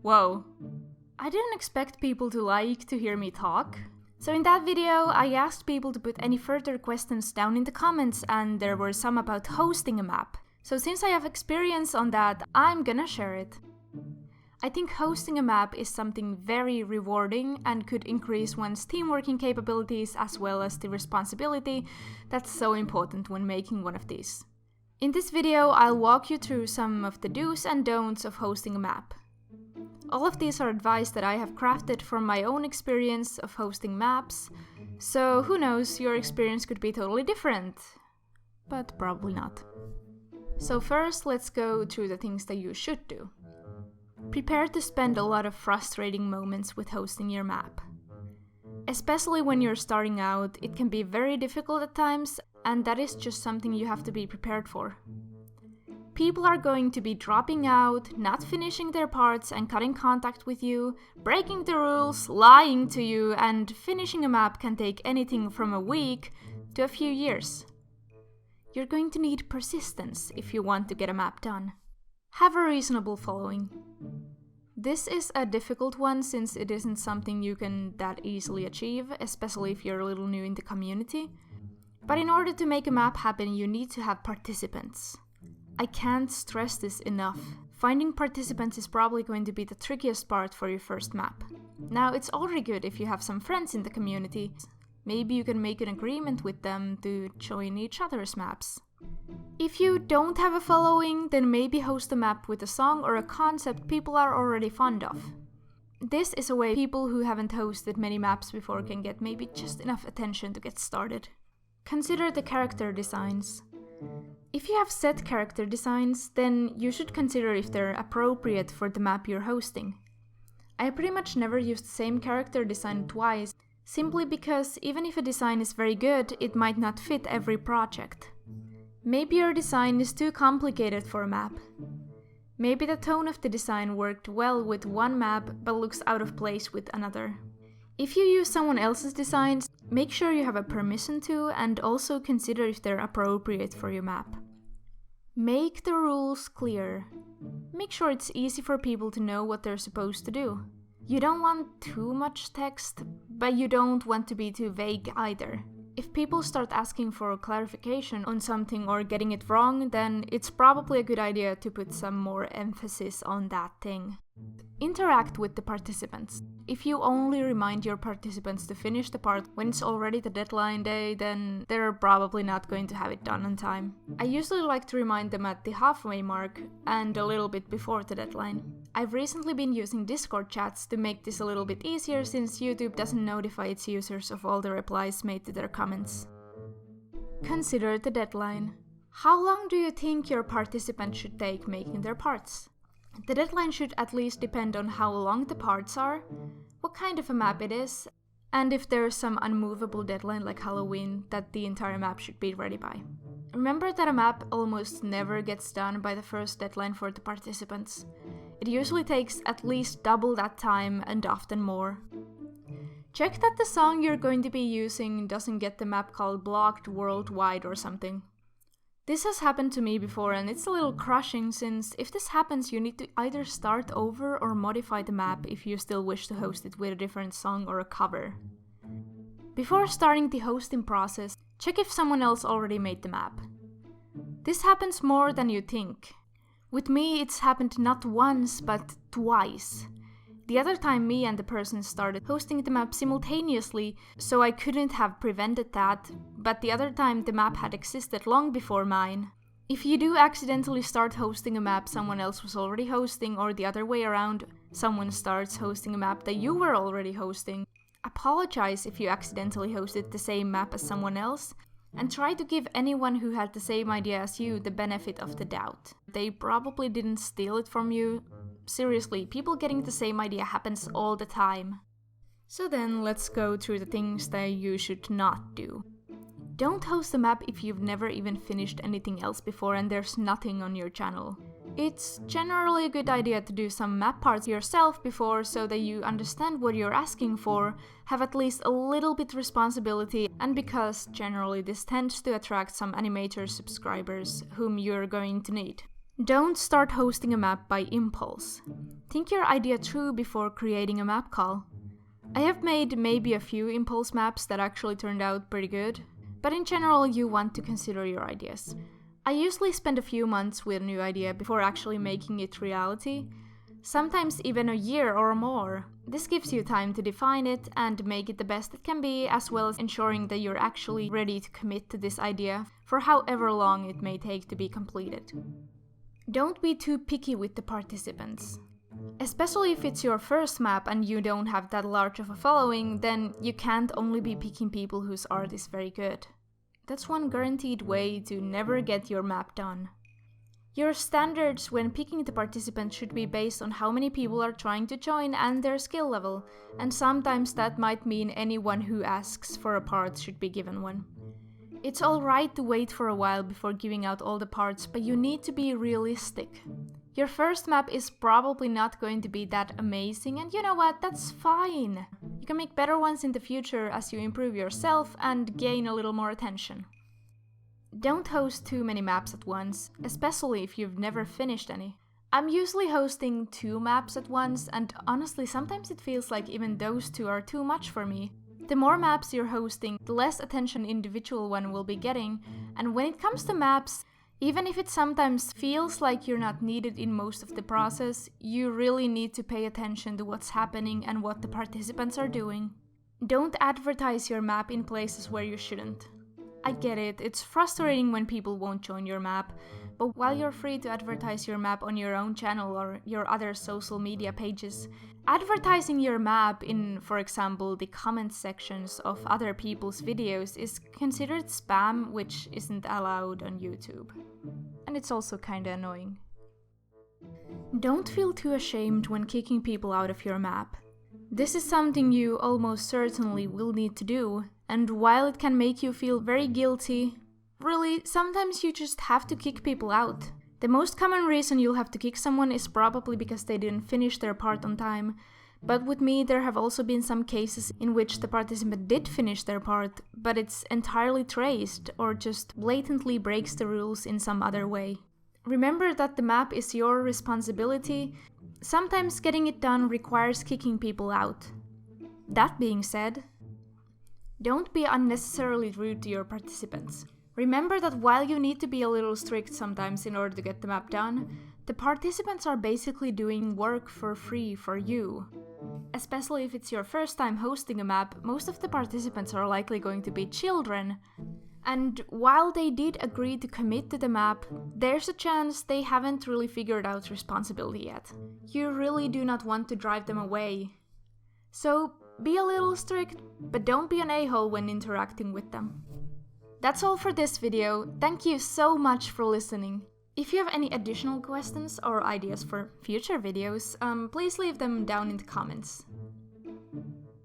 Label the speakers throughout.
Speaker 1: Whoa. I didn't expect people to like to hear me talk. So in that video, I asked people to put any further questions down in the comments, and there were some about hosting a map. So since I have experience on that, I'm gonna share it. I think hosting a map is something very rewarding and could increase one's teamworking capabilities as well as the responsibility that's so important when making one of these. In this video, I'll walk you through some of the do's and don'ts of hosting a map. All of these are advice that I have crafted from my own experience of hosting maps, so who knows, your experience could be totally different, but probably not. So first, let's go through the things that you should do. Prepare to spend a lot of frustrating moments with hosting your map. Especially when you're starting out, it can be very difficult at times, and that is just something you have to be prepared for. People are going to be dropping out, not finishing their parts and cutting contact with you, breaking the rules, lying to you, and finishing a map can take anything from a week to a few years. You're going to need persistence if you want to get a map done. Have a reasonable following. This is a difficult one since it isn't something you can that easily achieve, especially if you're a little new in the community. But in order to make a map happen, you need to have participants. I can't stress this enough. Finding participants is probably going to be the trickiest part for your first map. Now, it's already good if you have some friends in the community. Maybe you can make an agreement with them to join each other's maps. If you don't have a following, then maybe host a map with a song or a concept people are already fond of. This is a way people who haven't hosted many maps before can get maybe just enough attention to get started. Consider the character designs. If you have set character designs, then you should consider if they're appropriate for the map you're hosting. I pretty much never used the same character design twice, simply because even if a design is very good, it might not fit every project. Maybe your design is too complicated for a map. Maybe the tone of the design worked well with one map but looks out of place with another. If you use someone else's designs, make sure you have a permission to, and also consider if they're appropriate for your map. Make the rules clear. Make sure it's easy for people to know what they're supposed to do. You don't want too much text, but you don't want to be too vague either. If people start asking for clarification on something or getting it wrong, then it's probably a good idea to put some more emphasis on that thing. Interact with the participants. If you only remind your participants to finish the part when it's already the deadline day, then they're probably not going to have it done on time. I usually like to remind them at the halfway mark and a little bit before the deadline. I've recently been using Discord chats to make this a little bit easier since YouTube doesn't notify its users of all the replies made to their comments. Consider the deadline. How long do you think your participants should take making their parts? The deadline should at least depend on how long the parts are, what kind of a map it is, and if there's some unmovable deadline like Halloween that the entire map should be ready by. Remember that a map almost never gets done by the first deadline for the participants. It usually takes at least double that time and often more. Check that the song you're going to be using doesn't get the map called blocked worldwide or something. This has happened to me before, and it's a little crushing since if this happens you need to either start over or modify the map if you still wish to host it with a different song or a cover. Before starting the hosting process, check if someone else already made the map. This happens more than you think. With me it's happened not once but twice. The other time me and the person started hosting the map simultaneously, so I couldn't have prevented that, but the other time the map had existed long before mine. If you do accidentally start hosting a map someone else was already hosting, or the other way around, someone starts hosting a map that you were already hosting, apologize if you accidentally hosted the same map as someone else, and try to give anyone who had the same idea as you the benefit of the doubt. They probably didn't steal it from you. Seriously, people getting the same idea happens all the time. So then let's go through the things that you should not do. Don't host a map if you've never even finished anything else before and there's nothing on your channel. It's generally a good idea to do some map parts yourself before so that you understand what you're asking for, have at least a little bit responsibility, and because generally this tends to attract some animator subscribers whom you're going to need. Don't start hosting a map by impulse. Think your idea through before creating a map call. I have made maybe a few impulse maps that actually turned out pretty good, but in general you want to consider your ideas. I usually spend a few months with a new idea before actually making it reality, sometimes even a year or more. This gives you time to define it and make it the best it can be, as well as ensuring that you're actually ready to commit to this idea for however long it may take to be completed. Don't be too picky with the participants. Especially if it's your first map and you don't have that large of a following, then you can't only be picking people whose art is very good. That's one guaranteed way to never get your map done. Your standards when picking the participants should be based on how many people are trying to join and their skill level, and sometimes that might mean anyone who asks for a part should be given one. It's alright to wait for a while before giving out all the parts, but you need to be realistic. Your first map is probably not going to be that amazing, and you know what, that's fine. You can make better ones in the future as you improve yourself and gain a little more attention. Don't host too many maps at once, especially if you've never finished any. I'm usually hosting 2 maps at once, and honestly sometimes it feels like even those 2 are too much for me. The more maps you're hosting, the less attention an individual one will be getting, and when it comes to maps, even if it sometimes feels like you're not needed in most of the process, you really need to pay attention to what's happening and what the participants are doing. Don't advertise your map in places where you shouldn't. I get it, it's frustrating when people won't join your map, but while you're free to advertise your map on your own channel or your other social media pages, advertising your map in, for example, the comment sections of other people's videos is considered spam, which isn't allowed on YouTube. And it's also kinda annoying. Don't feel too ashamed when kicking people out of your map. This is something you almost certainly will need to do, and while it can make you feel very guilty, really, sometimes you just have to kick people out. The most common reason you'll have to kick someone is probably because they didn't finish their part on time, but with me there have also been some cases in which the participant did finish their part, but it's entirely traced or just blatantly breaks the rules in some other way. Remember that the map is your responsibility. Sometimes getting it done requires kicking people out. That being said, don't be unnecessarily rude to your participants. Remember that while you need to be a little strict sometimes in order to get the map done, the participants are basically doing work for free for you. Especially if it's your first time hosting a map, most of the participants are likely going to be children. And while they did agree to commit to the map, there's a chance they haven't really figured out responsibility yet. You really do not want to drive them away. So be a little strict, but don't be an a-hole when interacting with them. That's all for this video. Thank you so much for listening. If you have any additional questions or ideas for future videos, please leave them down in the comments.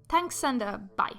Speaker 1: Thanks and bye.